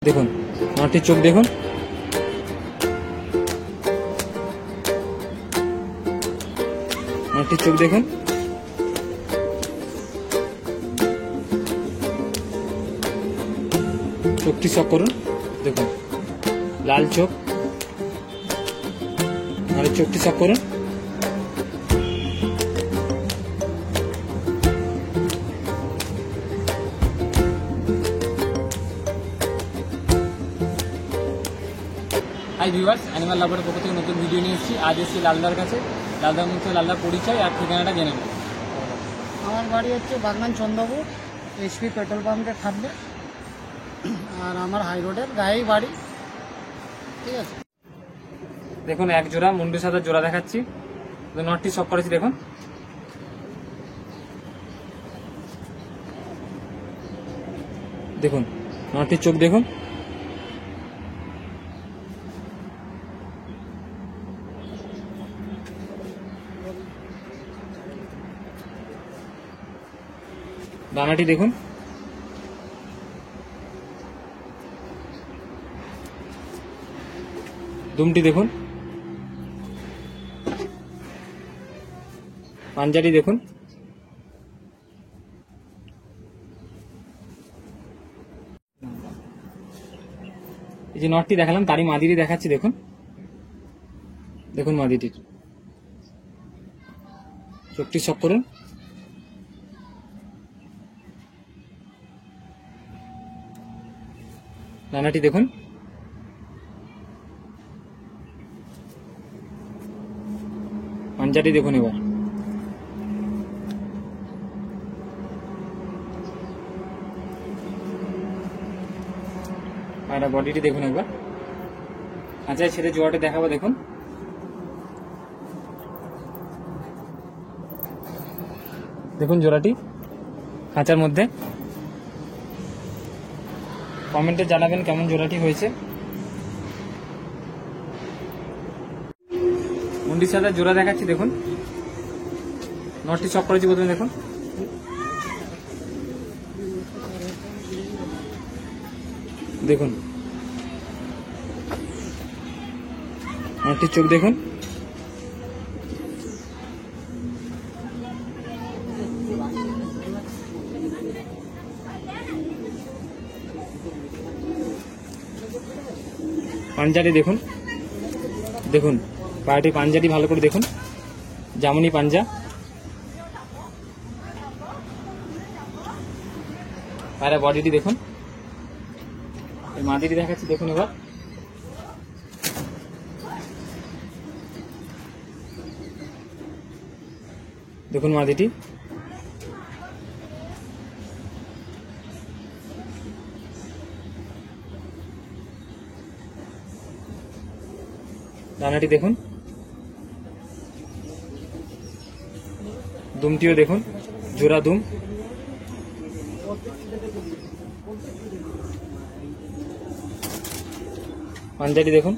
দেখুন মাটির চোখ দেখুন, মাটির চোখ দেখুন, চোখটি শক করুন, দেখুন লাল চোখ, আর চোখটি শক করুন, হাই ভিউয়ার্স, অ্যানিমাল লাভারের পক্ষ থেকে নতুন ভিডিও নিয়ে এসেছি। আজ এসেছি লালদার কাছে। লালদার মধ্যে লালদার পরিচয় আর ঠিকানাটা জেনে নেব। আমার বাড়ি হচ্ছে বাগনান চন্দ্রপুর, এইচপি পেট্রোল পাম্পের সামনে, আর আমার হাই রোডের গায়েই বাড়ি। ঠিক আছে, দেখুন এক জোড়া মুন্ডু সাদা জোড়া দেখাচ্ছি, নটটি শক করেছি। দেখুন দেখুন নটটির চোখ দেখুন, ডানাটি দেখুন, দুমটি দেখুন, পাঞ্জাটি দেখুন, এই যে নটটি দেখালাম তারই মাদিটি দেখাচ্ছি। দেখুন দেখুন মাদিটির চোখটি শক করুন, ডানাটি দেখুন, পাঞ্জাটি দেখুন, এবার আর বডিটি দেখুন একবার। আচ্ছা ছেড়ে জোয়াটা দেখাবো। দেখুন দেখুন জোড়াটি খাঁচার মধ্যে। কমেন্টে জানাবেন কেমন জোড়াটি হয়েছে। মুন্ডির সাথে জোড়া দেখাচ্ছি। দেখুন নটটি শক করেছি প্রথমে। দেখুন দেখুন নটটির চোখ দেখুন, পাঞ্জাটি দেখুন, দেখুন পাটি পাঞ্জাটি ভালো করে দেখুন, জামুনি পাঞ্জা। আর বডিটি দেখুন, এই মাদিটি দেখাচ্ছি। দেখুন এবার দেখুন মাদিটি, ডানাটি দেখুন, দুমটিও দেখুন, জোড়া দুম, পাঞ্জাটি দেখুন,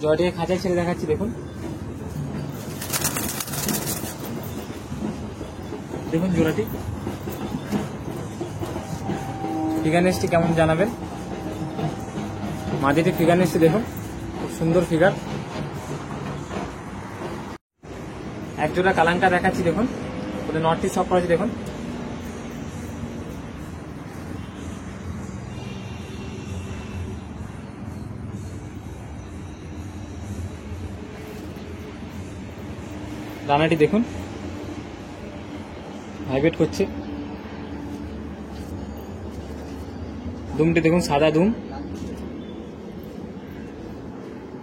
জয়টিকে খাঁচায় ছেড়ে দেখাচ্ছি। দেখুন দেখুন জোড়াটি। ফিগারনেসটি কেমন জানাবেন। মাদিটি ফিগারনেসটি দেখুন, খুব সুন্দর ফিগার। এক জোড়া কালাঙ্কা দেখাচ্ছি। দেখুন ওদের নটটি শক করেছি। দেখুন দানাটি দেখুন, ভাইব্রেট করছে। দুমটি দেখুন, সাদা দুম।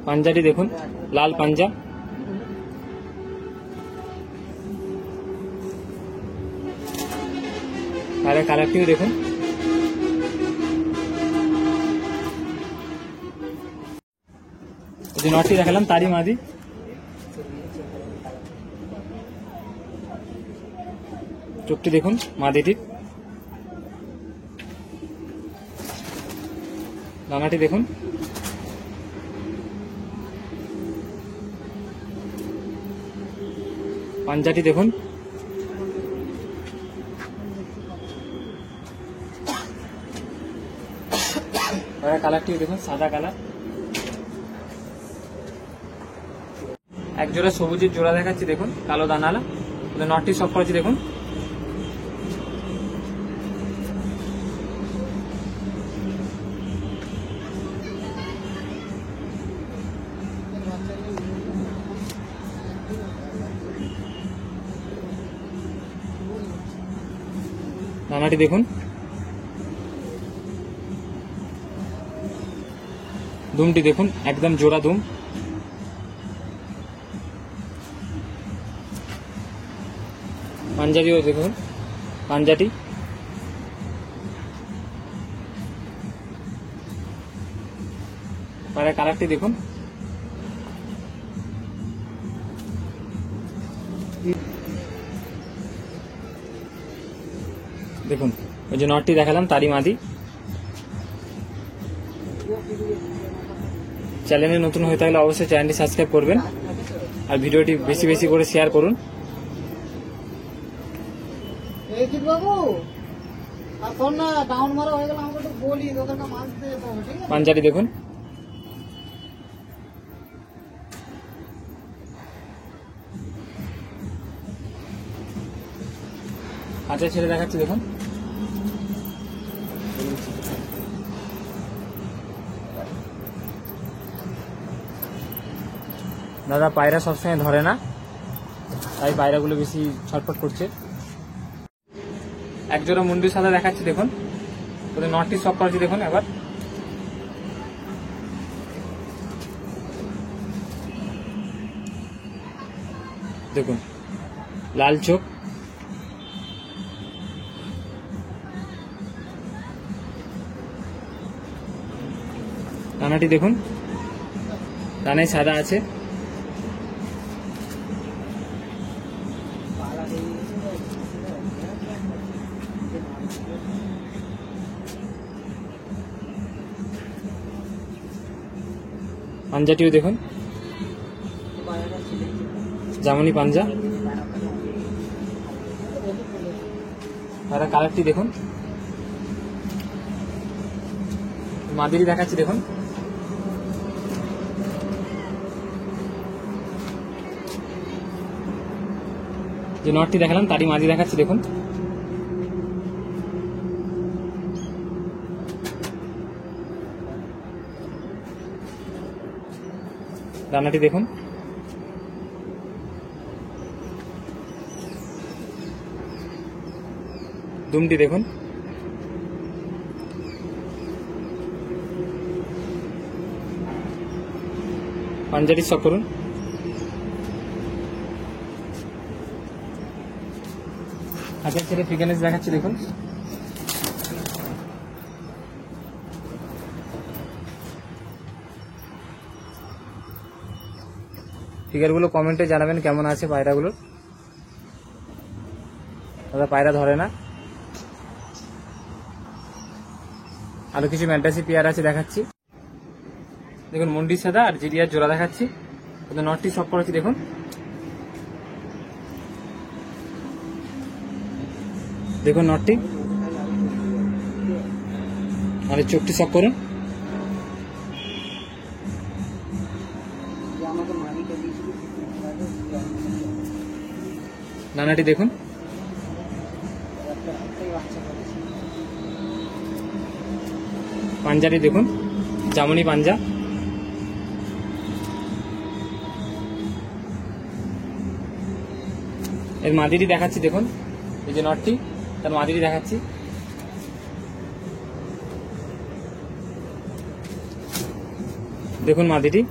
পাঞ্জাটি দেখুন, লাল পাঞ্জা। আর কালারটিও দেখুন। যে নটটি দেখালাম তারই মাদি। চোখটি দেখুন মাদিটির, ডানাটি দেখুন, পাঞ্জাটি দেখুন, কালারটি দেখুন, সাদা কালার। এক জোড়া সবুজের জোড়া দেখাচ্ছি দেখুন, কালো দানালা। নটটি সব করেছি দেখুন। দানাটি দেখুন, দুমটি দেখুন, একদম জোড়া দুম। পাঞ্জাটিও দেখুন, পাঞ্জাটি। পায়রা কালারটি দেখুন। দেখুন ওই যে নটটি দেখালাম তারই মাদি। চ্যানেলে নতুন হয়ে থাকলে অবশ্যই চ্যানেলটি সাবস্ক্রাইব করবেন আর ভিডিওটি বেশি বেশি করে শেয়ার করুন। এই কি বাবু, আর তোর না ডাউন মারা হয়ে গেল, আমাকে একটু বলি, তোদেরকে মাছ দিয়ে যেতে হবে, ঠিক আছে? পাঞ্জাটি দেখুন, হাতে ছেড়ে দেখাচ্ছি দেখুন। দাদা পায়রা সবসময় ধরে না, তাই পায়রাগুলো বেশি ছটফট করছে। এক জোড়া মুন্ডি সাদা দেখাচ্ছি দেখুন, ওদের নটটি সব করেছি দেখুন। এবার দেখুন লাল চোখ, ডানাটি দেখুন, ডানায় সাদা আছে। পাঞ্জাটিও দেখুন, জামনি পাঞ্জা। আর কালারটি দেখুন, মাদিরি দেখাচ্ছি দেখুন। যে নটটি দেখালাম তারই মাদি দেখাচ্ছি দেখুন। দানাটি দেখুন, দুমটি দেখুন, পাঞ্জাটি শখ করুন। হাতের ছেড়ে ফিগানেস দেখাচ্ছি দেখুন। ফিগারগুলো কমেন্টে জানাবেন কেমন আছে পায়রাগুলো। দাদা পায়রা ধরে না। আরো কিছু ম্যান্টাসি পেয়ার আছে দেখাচ্ছি দেখুন। মুন্ডি সাদা আর জিরিয়ার জোড়া দেখাচ্ছি। ওদের নটটি সব করেছি দেখুন। দেখুন নটটি আর চোখটি সব করুন। নানাটি দেখুন, পাঞ্জাটি দেখুন, জামনি পাঞ্জা। এর মাদিরি দেখাচ্ছি দেখুন। এই যে নটটি, তার মাদিরি দেখাচ্ছি। দেখুন মাদিটি।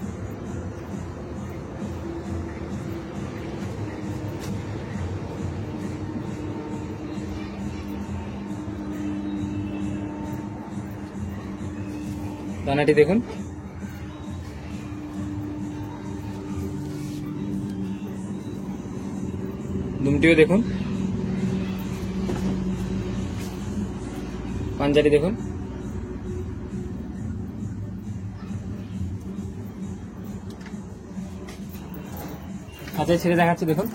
দানাটি দেখুন। দুমটিও দেখুন, পাঞ্জাটি দেখুন। হাতে ছেড়ে দেখাচ্ছি দেখুন।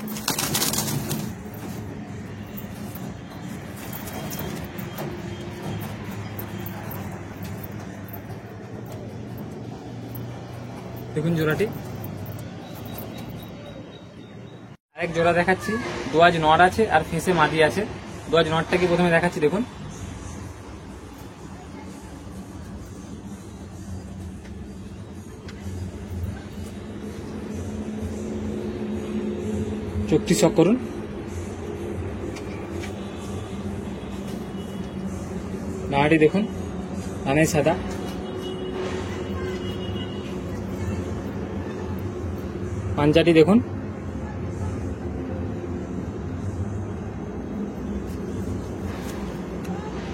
দেখুন জোড়াটি। আরেক জোড়া দেখাচ্ছি, দোয়াজ নর আছে আর ফেঁসে মাদি আছে। দোয়াজ নরটাকে প্রথমে দেখাচ্ছি, দেখুন চোখটি শক করুন। নাড়াটি দেখুন, মানে সাদা। পাঞ্জাটি দেখুন,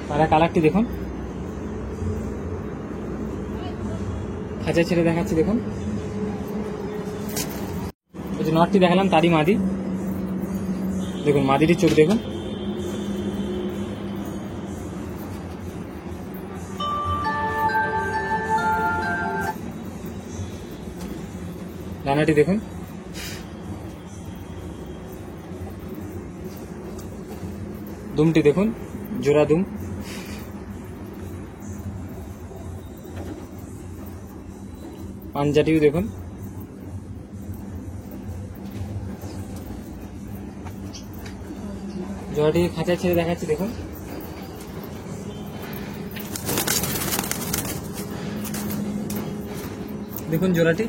পায়রা কালারটি দেখুন। খাঁচা ছেড়ে দেখাচ্ছি, দেখুন ওই যে নটটি দেখালাম তারই মাদি। দেখুন মাদিটির চোখ দেখুন। ডানাটি দেখুন। দুমটি দেখুন, জোড়া দুম। পাঞ্জাটিও দেখুন। জোড়াটি খাঁচা ছেড়ে দেখাচ্ছি, দেখুন দেখুন জোড়াটি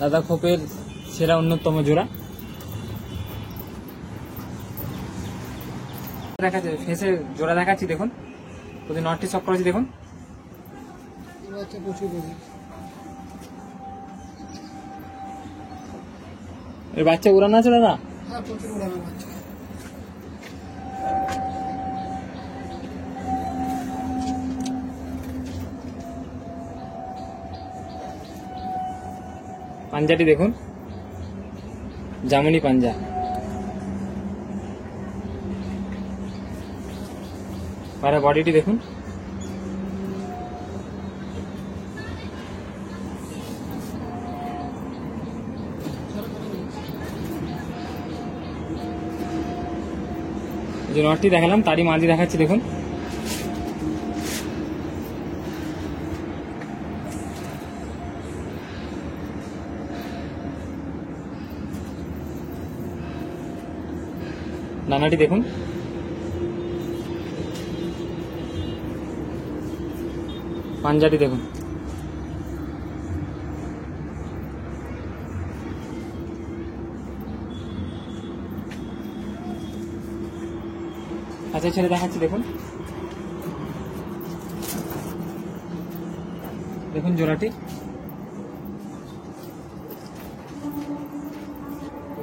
দাদা খোপের সেরা অন্যতম জোড়া। দেখাচ্ছে ফেসে জোড়া দেখাচ্ছি, দেখুন ওদের নটটি সব করেছি, দেখুন এর বাচ্চা উড়ানো আছে দাদা। পাঞ্জাটি দেখুন, জামুনি পাঞ্জা। পায়রা বডিটি দেখুন। যে নটটি দেখালাম তারই মাঝি দেখাচ্ছি, দেখুন ডানাটি দেখুন। পাঞ্জাটি দেখুন। আচ্ছা ছেড়ে দেখাচ্ছি, দেখুন দেখুন জোড়াটি।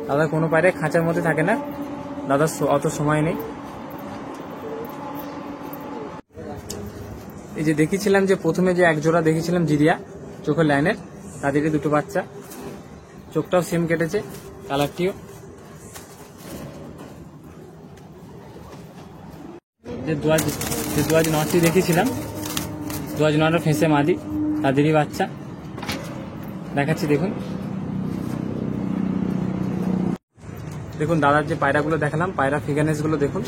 দাদা কোনো পায়রা খাঁচার মধ্যে থাকে না, দাদার অত সময় নেই। এই যে দেখেছিলাম যে প্রথমে যে এক জোড়া দেখেছিলাম জিরিয়া চোখের লাইনের, তাদেরই দুটো বাচ্চা, চোখটাও সেম কেটেছে, কালারটিও। যে দোয়াজ নটটি দেখেছিলাম, দোয়াজ নটের ফেঁসে মাদি, তাদেরই বাচ্চা দেখাচ্ছি, দেখুন দেখুন দাদার যে পায়রাগুলো দেখালাম, পায়রা ফিগারনেস গুলো দেখুন।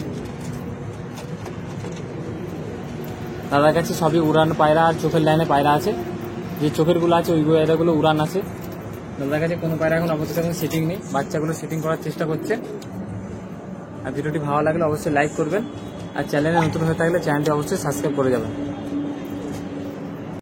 দাদার কাছে সবই উড়ান পায়রা আর চোখের লাইনে পায়রা আছে। যে চোখের গুলো আছে ওই পায়রাগুলো উড়ান আছে। দাদার কাছে কোনো পায়রা এখন অবশ্যই এখন সেটিং নেই, বাচ্চাগুলো সেটিং করার চেষ্টা করছে। আর ভিডিওটি ভালো লাগলে অবশ্যই লাইক করবেন, আর চ্যানেলে নতুন হয়ে থাকলে চ্যানেলটি অবশ্যই সাবস্ক্রাইব করে যাবেন।